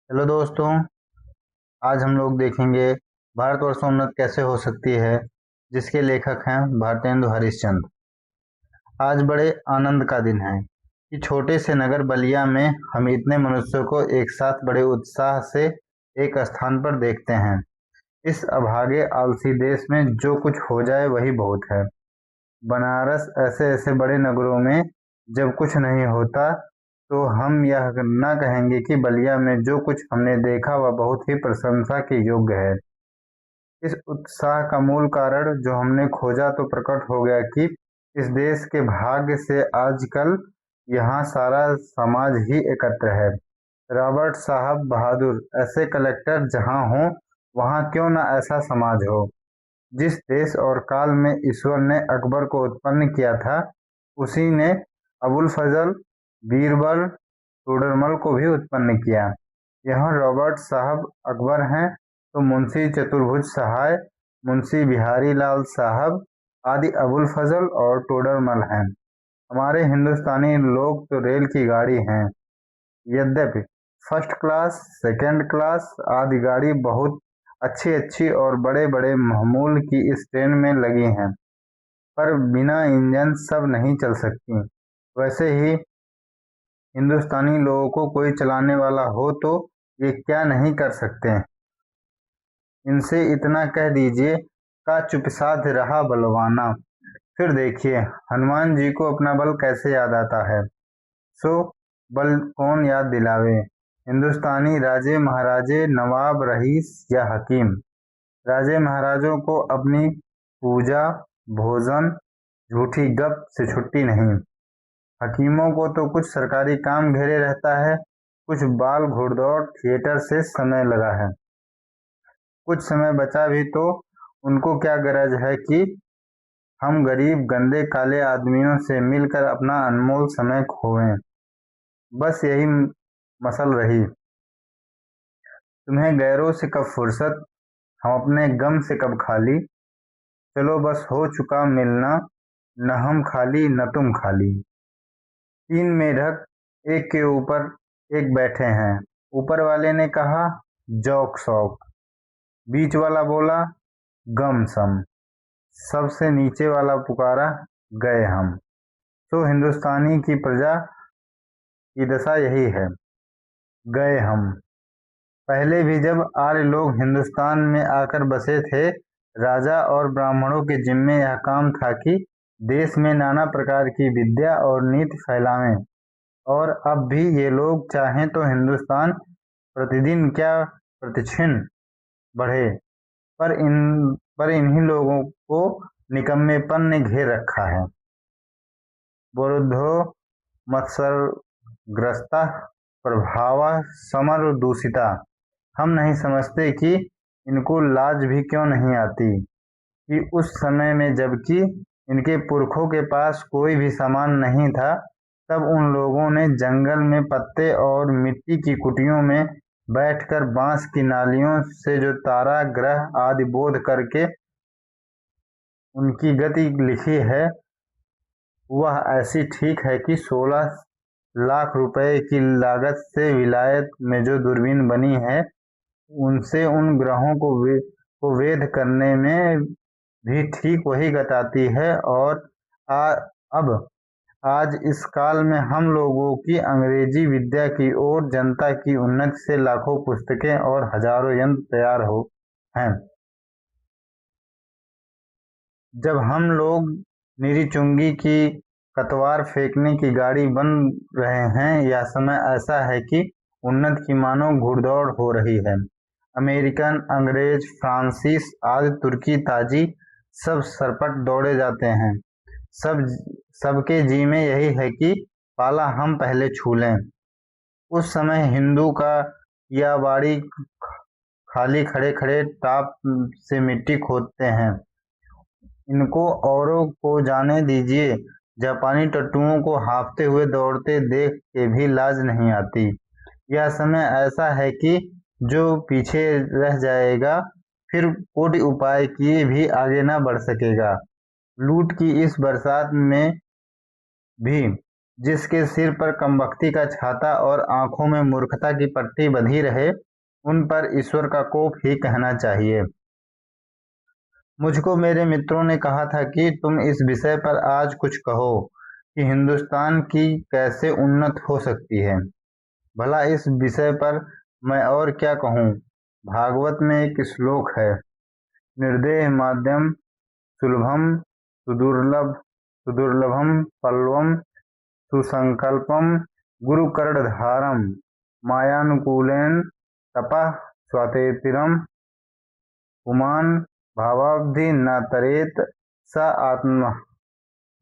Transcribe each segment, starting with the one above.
Hello दोस्तों। आज हम लोग देखेंगे भारतवर्षोन्नत कैसे हो सकती है, जिसके लेखक हैं भारतेंदु हरिश्चंद्र। आज बड़े आनंद का दिन है कि छोटे से नगर बलिया में हम इतने मनुष्यों को एक साथ बड़े उत्साह से एक स्थान पर देखते हैं। इस अभागे आलसी देश में जो कुछ हो जाए वही बहुत है। बनारस ऐसे ऐसे बड़े नगरों में जब कुछ नहीं होता तो हम यह न कहेंगे कि बलिया में जो कुछ हमने देखा वह बहुत ही प्रशंसा के योग्य है। इस उत्साह का मूल कारण जो हमने खोजा तो प्रकट हो गया कि इस देश के भाग्य से आजकल यहाँ सारा समाज ही एकत्र है। रॉबर्ट साहब बहादुर ऐसे कलेक्टर जहाँ हो वहाँ क्यों न ऐसा समाज हो। जिस देश और काल में ईश्वर ने अकबर को उत्पन्न किया था उसी ने अबुल फजल, बीरबल, टोडरमल को भी उत्पन्न किया। यहाँ रॉबर्ट साहब अकबर हैं तो मुंशी चतुर्भुज सहाय, मुंशी बिहारी लाल साहब आदि अबुल फजल और टोडरमल हैं। हमारे हिंदुस्तानी लोग तो रेल की गाड़ी हैं। यद्यपि फर्स्ट क्लास, सेकंड क्लास आदि गाड़ी बहुत अच्छी अच्छी और बड़े बड़े महमूल की इस ट्रेन में लगी हैं, पर बिना इंजन सब नहीं चल सकती। वैसे ही हिंदुस्तानी लोगों को कोई चलाने वाला हो तो ये क्या नहीं कर सकते। इनसे इतना कह दीजिए का चुपसाध रहा बलवाना। फिर देखिए हनुमान जी को अपना बल कैसे याद आता है। सो बल कौन याद दिलावे। हिंदुस्तानी राजे महाराजे, नवाब, रईस या हकीम, राजे महाराजों को अपनी पूजा, भोजन, झूठी गप से छुट्टी नहीं। हकीमों को तो कुछ सरकारी काम घेरे रहता है, कुछ बाल घुड़दौड़ थिएटर से समय लगा है। कुछ समय बचा भी तो उनको क्या गरज है कि हम गरीब गंदे काले आदमियों से मिलकर अपना अनमोल समय खोएं। बस यही मसल रही। तुम्हें गैरों से कब फुर्सत, हम अपने गम से कब खाली। चलो बस हो चुका मिलना, न हम खाली न तुम खाली। तीन मेढक एक के ऊपर एक बैठे हैं। ऊपर वाले ने कहा जौक शौक, बीच वाला बोला गम सम, सबसे नीचे वाला पुकारा गए हम। तो हिंदुस्तानी की प्रजा की दशा यही है, गए हम। पहले भी जब आर्य लोग हिंदुस्तान में आकर बसे थे, राजा और ब्राह्मणों के जिम्मे यह काम था कि देश में नाना प्रकार की विद्या और नीति फैलावें। और अब भी ये लोग चाहें तो हिंदुस्तान प्रतिदिन क्या प्रतिक्षण बढ़े, पर इन्हीं लोगों को निकम्मेपन ने घेर रखा है। बुद्धो मत्सरग्रस्ता प्रभावा समर दूषिता। हम नहीं समझते कि इनको लाज भी क्यों नहीं आती कि उस समय में जबकि इनके पुरखों के पास कोई भी सामान नहीं था, तब उन लोगों ने जंगल में पत्ते और मिट्टी की कुटियों में बैठकर बांस की नालियों से जो तारा ग्रह आदि बोध करके उनकी गति लिखी है वह ऐसी ठीक है कि 16 लाख रुपए की लागत से विलायत में जो दूरबीन बनी है उनसे उन ग्रहों को वेध करने में भी ठीक वही बताती है। और आ, अब आज इस काल में हम लोगों की अंग्रेजी विद्या की ओर, जनता की उन्नति से लाखों पुस्तकें और हजारों यंत्र तैयार हो हैं। जब हम लोग निरीचुंगी की कतवार फेंकने की गाड़ी बन रहे हैं, यह समय ऐसा है कि उन्नति की मानो घुड़दौड़ हो रही है। अमेरिकन, अंग्रेज, फ्रांसीस आदि तुर्की ताजी सब सरपट दौड़े जाते हैं। सबके जी में यही है कि पाला हम पहले छू लें। उस समय हिंदू का या बाड़ी खाली खड़े खड़े टाप से मिट्टी खोदते हैं। इनको औरों को जाने दीजिए, जापानी टट्टुओं को हांफते हुए दौड़ते देख के भी लाज नहीं आती। यह समय ऐसा है कि जो पीछे रह जाएगा फिर कोटि उपाय किए भी आगे न बढ़ सकेगा। लूट की इस बरसात में भी जिसके सिर पर कमबख्ती का छाता और आंखों में मूर्खता की पट्टी बंधी रहे, उन पर ईश्वर का कोप ही कहना चाहिए। मुझको मेरे मित्रों ने कहा था कि तुम इस विषय पर आज कुछ कहो कि हिंदुस्तान की कैसे उन्नत हो सकती है। भला इस विषय पर मैं और क्या कहूँ। भागवत में एक श्लोक है, निर्देह माध्यम सुलभम सुदुर्लभम पल्लवम सुसंकल्पम गुरुकर्णधारम मायानुकूलेन तपः स्वातेतिरम पुमान भावाब्धि न तरेत स आत्मा।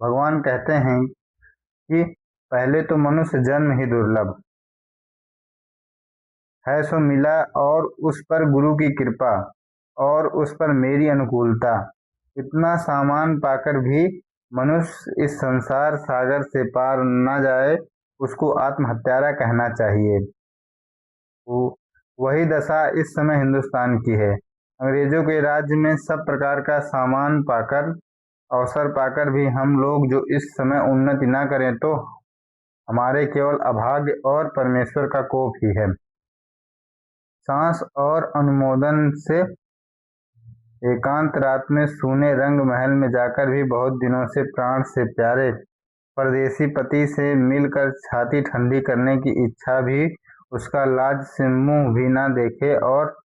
भगवान कहते हैं कि पहले तो मनुष्य जन्म ही दुर्लभ है, सो मिला, और उस पर गुरु की कृपा और उस पर मेरी अनुकूलता। इतना सामान पाकर भी मनुष्य इस संसार सागर से पार न जाए, उसको आत्महत्यारा कहना चाहिए। वही दशा इस समय हिंदुस्तान की है। अंग्रेजों के राज्य में सब प्रकार का सामान पाकर, अवसर पाकर भी हम लोग जो इस समय उन्नति न करें तो हमारे केवल अभाग्य और परमेश्वर का कोप ही है। सांस और अनुमोदन से एकांत रात में सूने रंग महल में जाकर भी बहुत दिनों से प्राण से प्यारे परदेसी पति से मिलकर छाती ठंडी करने की इच्छा भी उसका लाज से मुंह भी ना देखे और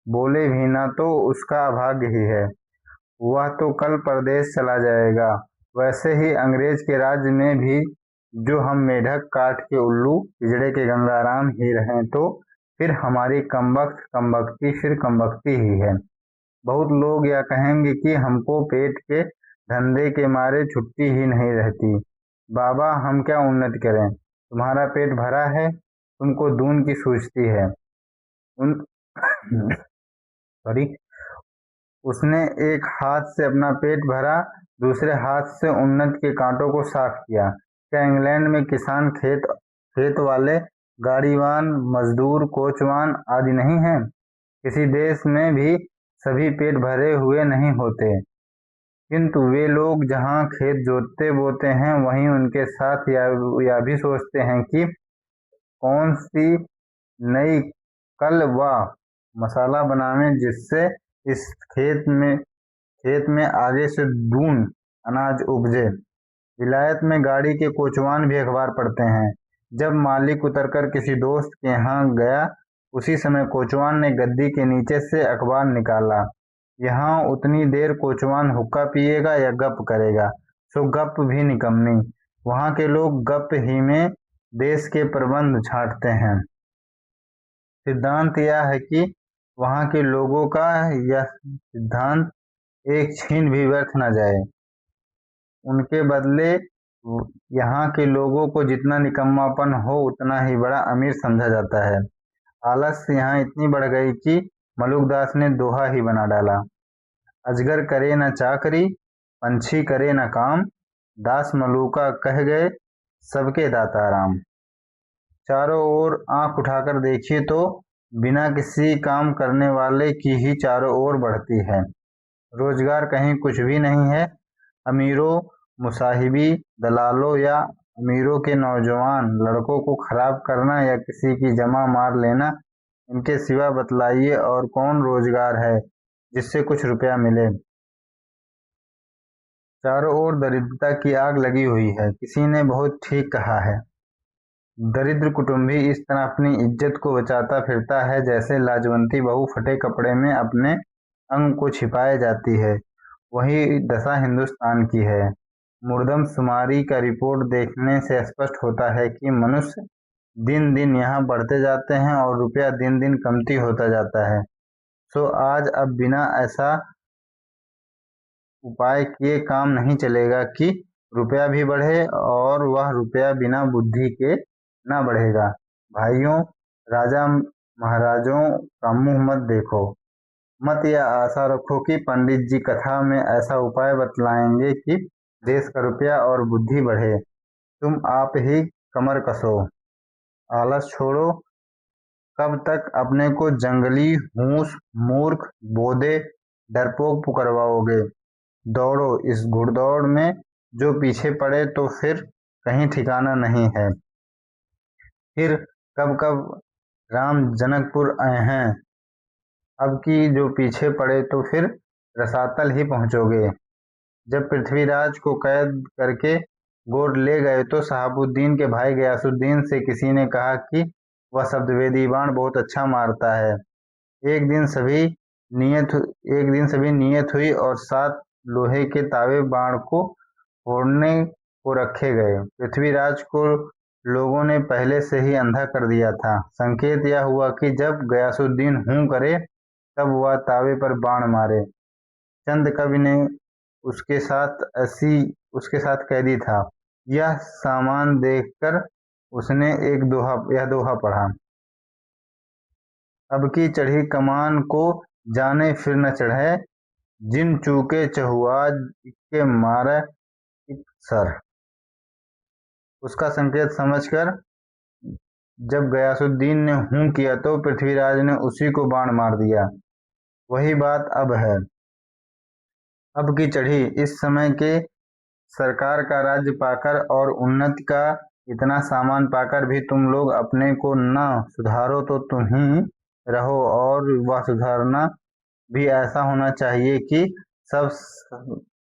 बोले भी ना, तो उसका अभाग्य ही है। वह तो कल परदेश चला जाएगा। वैसे ही अंग्रेज के राज्य में भी जो हम मेढक काट के उल्लू पिजड़े के गंगाराम ही रहें, तो फिर हमारी कमबख्ती फिर कमबख्ती ही है। बहुत लोग यह कहेंगे कि हमको पेट के धंधे के मारे छुट्टी ही नहीं रहती। बाबा, हम क्या उन्नति करें? तुम्हारा पेट भरा है, तुमको दून की सूझती है। उन सॉरी उसने एक हाथ से अपना पेट भरा, दूसरे हाथ से उन्नति के कांटों को साफ किया। क्या इंग्लैंड में किसान खेत वाले, गाड़ीवान, मजदूर, कोचवान आदि नहीं हैं? किसी देश में भी सभी पेट भरे हुए नहीं होते, किंतु वे लोग जहाँ खेत जोतते बोते हैं, वहीं उनके साथ यह भी सोचते हैं कि कौन सी नई कल व मसाला बनावें, जिससे इस खेत में आगे से दून अनाज उपजे। विलायत में गाड़ी के कोचवान भी अखबार पढ़ते हैं। जब मालिक उतरकर किसी दोस्त के यहाँ गया, उसी समय कोचवान ने गद्दी के नीचे से अखबार निकाला। यहाँ उतनी देर कोचवान हुक्का पिएगा या गप करेगा? सो गप भी निकम्मी। वहाँ के लोग गप ही में देश के प्रबंध छांटते हैं। सिद्धांत यह है कि वहाँ के लोगों का यह सिद्धांत एक छीन भी व्यर्थ न जाए। उनके बदले यहाँ के लोगों को जितना निकम्मापन हो, उतना ही बड़ा अमीर समझा जाता है। आलस्य यहाँ इतनी बढ़ गई कि मलुकदास ने दोहा ही बना डाला, अजगर करे न चाकरी, पंछी करे न काम, दास मलूका कह गए सबके दाता राम। चारों ओर आंख उठाकर देखिए तो बिना किसी काम करने वाले की ही चारों ओर बढ़ती है। रोजगार कहीं कुछ भी नहीं है। अमीरों, मुसाहिबी, दलालों या अमीरों के नौजवान लड़कों को खराब करना या किसी की जमा मार लेना, इनके सिवा बतलाइए और कौन रोजगार है जिससे कुछ रुपया मिले। चारों ओर दरिद्रता की आग लगी हुई है। किसी ने बहुत ठीक कहा है, दरिद्र कुटुंबी इस तरह अपनी इज्जत को बचाता फिरता है जैसे लाजवंती बहू फटे कपड़े में अपने अंग को छिपाए जाती है। वही दशा हिंदुस्तान की है। मुर्दमशुमारी का रिपोर्ट देखने से स्पष्ट होता है कि मनुष्य दिन दिन यहाँ बढ़ते जाते हैं और रुपया दिन दिन कमती होता जाता है। सो आज अब बिना ऐसा उपाय किए काम नहीं चलेगा कि रुपया भी बढ़े, और वह रुपया बिना बुद्धि के न बढ़ेगा। भाइयों, राजा महाराजों का मुंह मत देखो। मत यह आशा रखो कि पंडित जी कथा में ऐसा उपाय बतलाएंगे कि देश का रुपया और बुद्धि बढ़े। तुम आप ही कमर कसो, आलस छोड़ो। कब तक अपने को जंगली, हूस, मूर्ख, बोधे, डरपोक पुकरवाओगे? दौड़ो, इस घुड़दौड़ में जो पीछे पड़े तो फिर कहीं ठिकाना नहीं है। फिर कब कब राम जनकपुर आए हैं, अब की जो पीछे पड़े तो फिर रसातल ही पहुंचोगे। जब पृथ्वीराज को कैद करके गोंड ले गए तो शहाबुद्दीन के भाई गयासुद्दीन से किसी ने कहा कि वह शब्दवेदी बाण बहुत अच्छा मारता है। एक दिन सभी एक दिन सभी नियत हुई और 7 लोहे के तावे बाण को फोड़ने को रखे गए। पृथ्वीराज को लोगों ने पहले से ही अंधा कर दिया था। संकेत यह हुआ कि जब गयासुद्दीन हूं करे तब वह तावे पर बाण मारे। चंद कवि ने उसके साथ कैदी था। यह सामान देखकर उसने यह दोहा पढ़ा। अब की चढ़ी कमान को जाने फिर न चढ़े, जिन चूके चहुआज के मारे एक सर। उसका संकेत समझकर जब गयासुद्दीन ने हूं किया तो पृथ्वीराज ने उसी को बाण मार दिया। वही बात अब है। अब की चढ़ी इस समय के सरकार का राज्य पाकर और उन्नति का इतना सामान पाकर भी तुम लोग अपने को न सुधारो तो तुम ही रहो। और वह सुधारना भी ऐसा होना चाहिए कि सब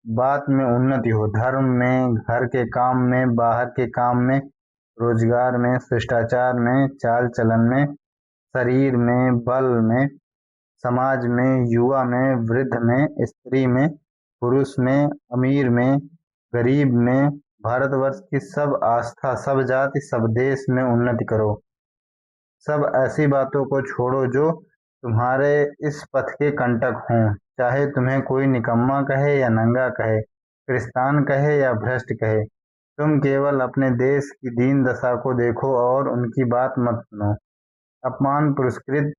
बात में उन्नति हो, धर्म में, घर के काम में, बाहर के काम में, रोजगार में, शिष्टाचार में, चाल चलन में, शरीर में, बल में, समाज में, युवा में, वृद्ध में, स्त्री में, पुरुष में, अमीर में, गरीब में, भारतवर्ष की सब आस्था, सब जाति, सब देश में उन्नति करो। सब ऐसी बातों को छोड़ो जो तुम्हारे इस पथ के कंटक हों, चाहे तुम्हें कोई निकम्मा कहे या नंगा कहे, क्रिस्तान कहे या भ्रष्ट कहे। तुम केवल अपने देश की दीन दशा को देखो और उनकी बात मत सुनो। अपमान पुरस्कृत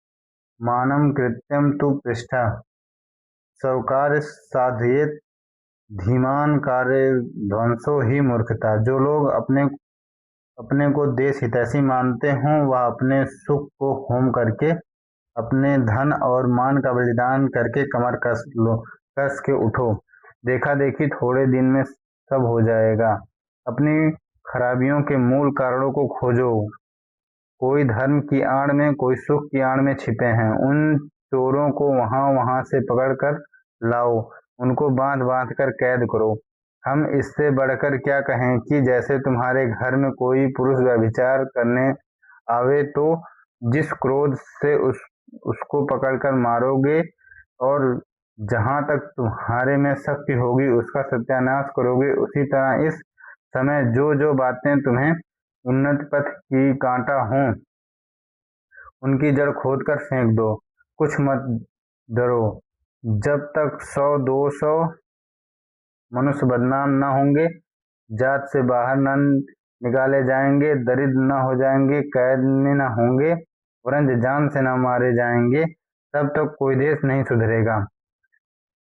मानम कृत्यम तु पृष्ठा, स्वकार्य साधयेत धीमान कार्य ध्वंसो ही मूर्खता। जो लोग अपने को देश हितैषी मानते हों वह अपने सुख को होम करके, अपने धन और मान का बलिदान करके कमर कस के उठो। देखा देखी थोड़े दिन में सब हो जाएगा। अपनी खराबियों के मूल कारणों को खोजो। कोई धर्म की आड़ में, कोई सुख की आड़ में छिपे हैं। उन चोरों को वहां से पकड़ कर लाओ, उनको बांध बांध कर कैद करो। हम इससे बढ़कर क्या कहें कि जैसे तुम्हारे घर में कोई पुरुष व्यभिचार करने आवे तो जिस क्रोध से उसको पकड़कर मारोगे और जहां तक तुम्हारे में शक्ति होगी उसका सत्यानाश करोगे, उसी तरह इस समय जो जो बातें तुम्हें उन्नति पथ की कांटा हों उनकी जड़ खोदकर फेंक दो। कुछ मत डरो। जब तक 100-200 मनुष्य बदनाम न होंगे, जात से बाहर न निकाले जाएंगे, दरिद्र न हो जाएंगे, कैद में न होंगे, वरन जान से न मारे जाएंगे, तब तक कोई देश नहीं सुधरेगा।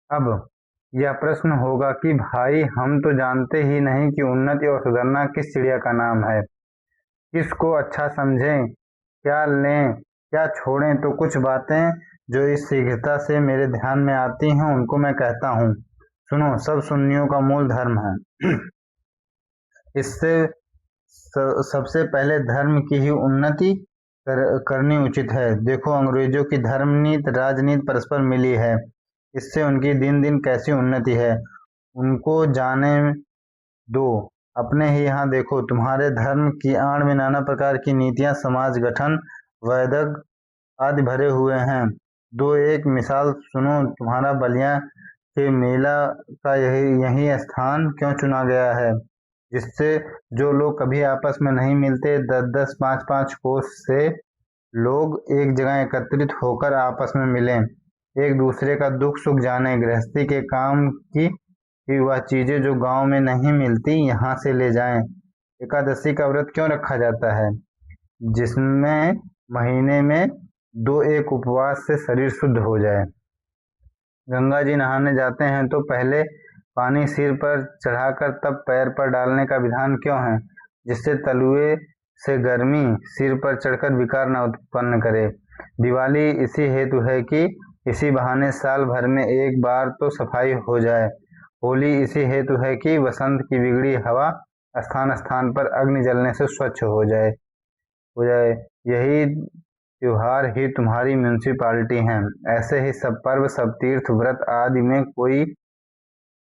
अब यह प्रश्न होगा कि भाई हम तो जानते ही नहीं कि उन्नति और सुधरना किस चिड़िया का नाम है, किसको अच्छा समझें, क्या लें क्या छोड़ें। तो कुछ बातें जो इस शीघ्रता से मेरे ध्यान में आती हैं उनको मैं कहता हूँ। सुनो, सब सुन्नियों का मूल धर्म है। इससे सबसे पहले धर्म की ही उन्नति करनी उचित है। देखो, अंग्रेजों की धर्मनीति राजनीति परस्पर मिली है, इससे उनकी दिन दिन कैसी उन्नति है उनको जाने दो। अपने ही यहाँ देखो, तुम्हारे धर्म की आड़ में नाना प्रकार की नीतियां, समाज गठन, वैदक आदि भरे हुए हैं। दो एक मिसाल सुनो, तुम्हारा बलिया के मेला का यही स्थान क्यों चुना गया है, जिससे जो लोग कभी आपस में नहीं मिलते 10-10, 5-5 कोस से लोग एक जगह एकत्रित होकर आपस में मिलें, एक दूसरे का दुख सुख जाने, गृहस्थी के काम की वह चीजें जो गांव में नहीं मिलती यहाँ से ले जाएं। एकादशी का व्रत क्यों रखा जाता है, जिसमें महीने में 2-1 उपवास से शरीर शुद्ध हो जाए। गंगा जी नहाने जाते हैं तो पहले पानी सिर पर चढ़ाकर तब पैर पर डालने का विधान क्यों है, जिससे तलुए से गर्मी सिर पर चढ़कर विकार न उत्पन्न करे। दिवाली इसी हेतु है कि इसी बहाने साल भर में एक बार तो सफाई हो जाए होली इसी हेतु है कि वसंत की बिगड़ी हवा स्थान स्थान पर अग्नि जलने से स्वच्छ हो जाए। यही त्योहार ही तुम्हारी म्यूनिसिपालिटी हैं। ऐसे ही सब पर्व, सब तीर्थ व्रत आदि में कोई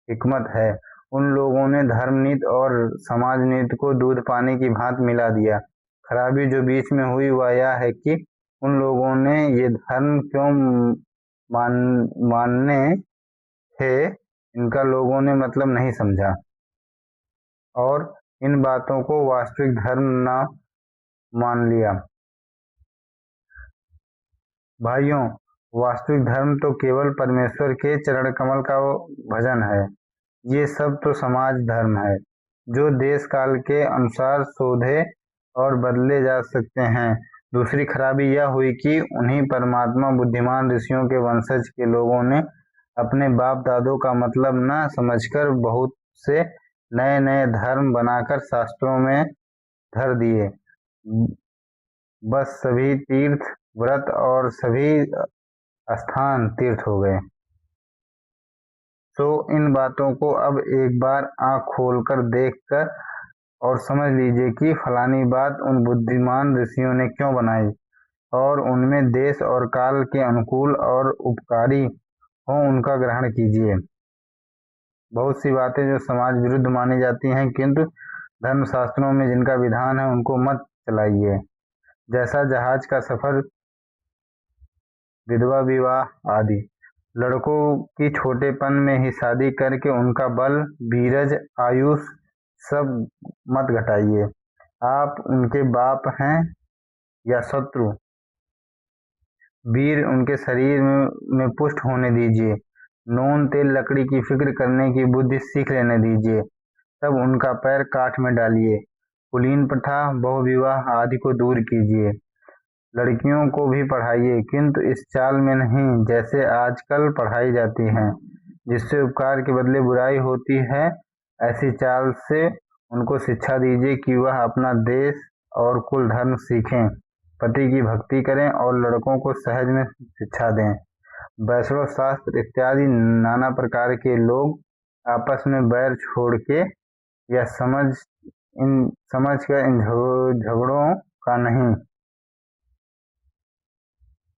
हिकमत है। उन लोगों ने धर्मनीति और समाज नीति को दूध पानी की भांति मिला दिया। खराबी जो बीच में हुई वह यह है कि उन लोगों ने ये धर्म क्यों मान मानने थे, इनका लोगों ने मतलब नहीं समझा और इन बातों को वास्तविक धर्म न मान लिया। भाइयों, वास्तविक धर्म तो केवल परमेश्वर के चरण कमल का भजन है। ये सब तो समाज धर्म है, जो देश काल के अनुसार शोधे और बदले जा सकते हैं। दूसरी खराबी यह हुई कि उन्हीं परमात्मा बुद्धिमान ऋषियों के वंशज के लोगों ने अपने बाप दादों का मतलब न समझकर बहुत से नए नए धर्म बनाकर शास्त्रों में धर दिए। बस सभी तीर्थ व्रत और सभी स्थान तीर्थ हो गए। तो इन बातों को अब एक बार आंख खोलकर देखकर और समझ लीजिए कि फलानी बात उन बुद्धिमान ऋषियों ने क्यों बनाई और उनमें देश और काल के अनुकूल और उपकारी हो उनका ग्रहण कीजिए। बहुत सी बातें जो समाज विरुद्ध मानी जाती हैं किंतु धर्मशास्त्रों में जिनका विधान है उनको मत चलाइए। जैसा जहाज का सफर, विधवा विवाह आदि। लड़कों की छोटेपन में ही शादी करके उनका बल, बीरज, आयुष सब मत घटाइए। आप उनके बाप हैं या शत्रु, वीर उनके शरीर में पुष्ट होने दीजिए। नून तेल लकड़ी की फिक्र करने की बुद्धि सीख लेने दीजिए। तब उनका पैर काठ में डालिए। कुलीन प्रथा, बहुविवाह आदि को दूर कीजिए। लड़कियों को भी पढ़ाइए, किंतु इस चाल में नहीं जैसे आजकल पढ़ाई जाती हैं, जिससे उपकार के बदले बुराई होती है। ऐसी चाल से उनको शिक्षा दीजिए कि वह अपना देश और कुल धर्म सीखें, पति की भक्ति करें और लड़कों को सहज में शिक्षा दें। वैष्णव शास्त्र इत्यादि नाना प्रकार के लोग आपस में बैर छोड़ के या समझ कर इन झगड़ों का नहीं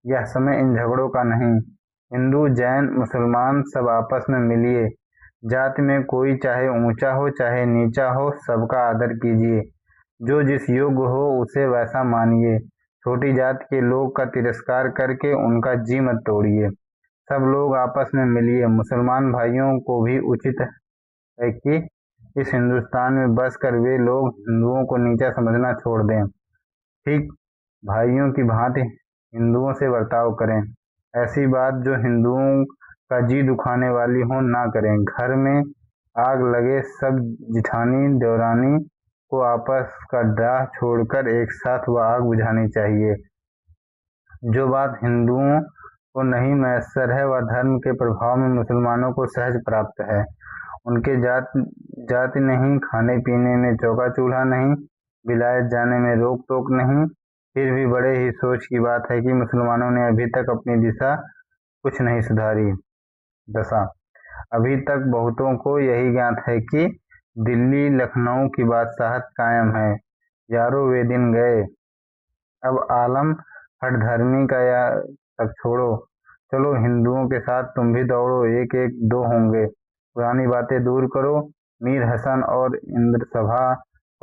यह समय इन झगड़ों का नहीं। हिंदू, जैन, मुसलमान सब आपस में मिलिए। जाति में कोई चाहे ऊंचा हो चाहे नीचा हो, सबका आदर कीजिए। जो जिस योग्य हो उसे वैसा मानिए। छोटी जाति के लोग का तिरस्कार करके उनका जी मत तोड़िए। सब लोग आपस में मिलिए। मुसलमान भाइयों को भी उचित है कि इस हिंदुस्तान में बसकर वे लोग हिंदुओं को नीचा समझना छोड़ दें। ठीक भाइयों की भांति हिंदुओं से बर्ताव करें। ऐसी बात जो हिंदुओं का जी दुखाने वाली हो ना करें। घर में आग लगे सब जिठानी देवरानी को आपस का डाह छोड़कर एक साथ वह आग बुझानी चाहिए। जो बात हिंदुओं को नहीं मैसर है वह धर्म के प्रभाव में मुसलमानों को सहज प्राप्त है। उनके जाति नहीं, खाने पीने में चौका चूल्हा नहीं, विलायत जाने में रोक टोक नहीं। फिर भी बड़े ही सोच की बात है कि मुसलमानों ने अभी तक अपनी दिशा कुछ नहीं सुधारी। दशा अभी तक बहुतों को यही ज्ञात है कि दिल्ली लखनऊ की बादशाहत कायम है। यारो वे दिन गए। अब आलम हठधर्मी का या सब छोड़ो। चलो हिंदुओं के साथ तुम भी दौड़ो, एक एक दो होंगे। पुरानी बातें दूर करो। मीर हसन और इंद्रसभा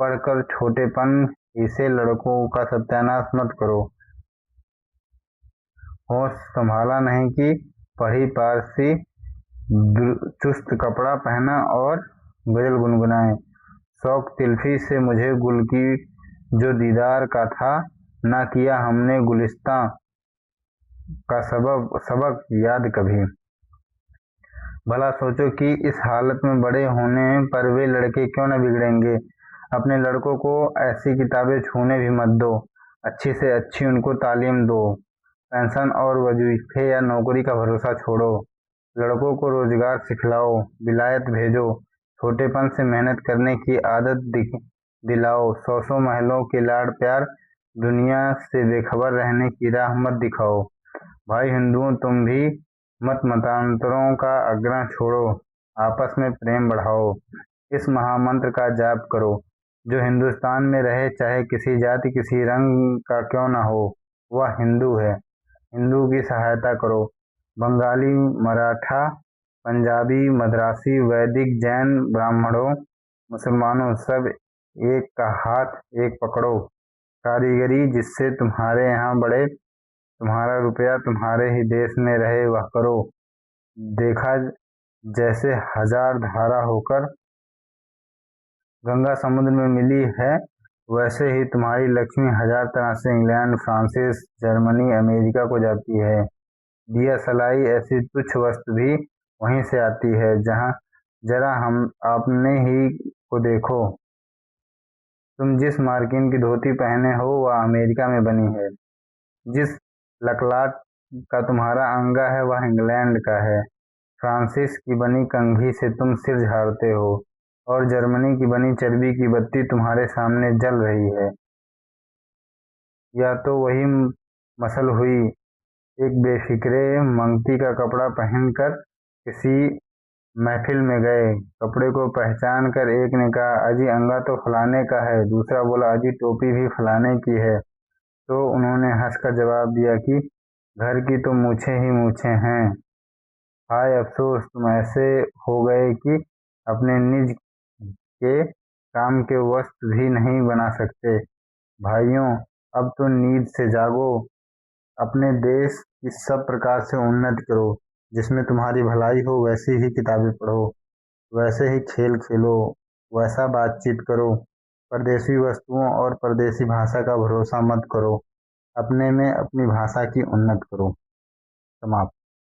पढ़कर छोटेपन इसे लड़कों का सत्यानाश मत करो। होश संभाला नहीं कि पढ़ी पारसी चुस्त कपड़ा पहना और गजल गुनगुनाए। शौक तिल्फी से मुझे गुल की जो दीदार का था, ना किया हमने गुलिस्तां का सबक याद कभी। भला सोचो कि इस हालत में बड़े होने पर वे लड़के क्यों न बिगड़ेंगे। अपने लड़कों को ऐसी किताबें छूने भी मत दो। अच्छी से अच्छी उनको तालीम दो। पेंशन और वजीफे या नौकरी का भरोसा छोड़ो। लड़कों को रोजगार सिखलाओ, विलायत भेजो। छोटेपन से मेहनत करने की आदत दिलाओ। सौ महलों के लाड़ प्यार, दुनिया से बेखबर रहने की राह मत दिखाओ। भाई हिंदुओं, तुम भी मतांतरों का आग्रह छोड़ो। आपस में प्रेम बढ़ाओ। इस महामंत्र का जाप करो। जो हिंदुस्तान में रहे, चाहे किसी जाति किसी रंग का क्यों ना हो, वह हिंदू है। हिंदू की सहायता करो। बंगाली, मराठा, पंजाबी, मद्रासी, वैदिक, जैन, ब्राह्मणों, मुसलमानों, सब एक का हाथ एक पकड़ो। कारीगरी जिससे तुम्हारे यहाँ बढ़े, तुम्हारा रुपया तुम्हारे ही देश में रहे, वह करो। देखा जैसे हजार धारा होकर गंगा समुद्र में मिली है, वैसे ही तुम्हारी लक्ष्मी हजार तरह से इंग्लैंड, फ्रांसिस, जर्मनी, अमेरिका को जाती है। दिया सलाई ऐसी तुच्छ वस्तु भी वहीं से आती है। जहाँ जरा हम आपने ही को देखो। तुम जिस मार्किन की धोती पहने हो, वह अमेरिका में बनी है। जिस लकलाट का तुम्हारा अंगा है, वह इंग्लैंड का है। फ्रांसिस की बनी कंघी से तुम सिर झाड़ते हो, और जर्मनी की बनी चर्बी की बत्ती तुम्हारे सामने जल रही है। या तो वही मसल हुई। एक बेफिक्रे मंगती का कपड़ा पहनकर किसी महफिल में गए। कपड़े को पहचान कर एक ने कहा, अजी अंगा तो फलाने का है। दूसरा बोला, अजी टोपी भी फलाने की है। तो उन्होंने हंसकर जवाब दिया कि घर की तो मूछें ही मूछें हैं। हाय अफसोस, तुम ऐसे हो गए कि अपने निज के काम के वस्त्र भी नहीं बना सकते। भाइयों, अब तो नींद से जागो। अपने देश की सब प्रकार से उन्नति करो। जिसमें तुम्हारी भलाई हो, वैसी ही किताबें पढ़ो, वैसे ही खेल खेलो, वैसा बातचीत करो। परदेशी वस्तुओं और परदेशी भाषा का भरोसा मत करो। अपने में अपनी भाषा की उन्नति करो। समाप्त।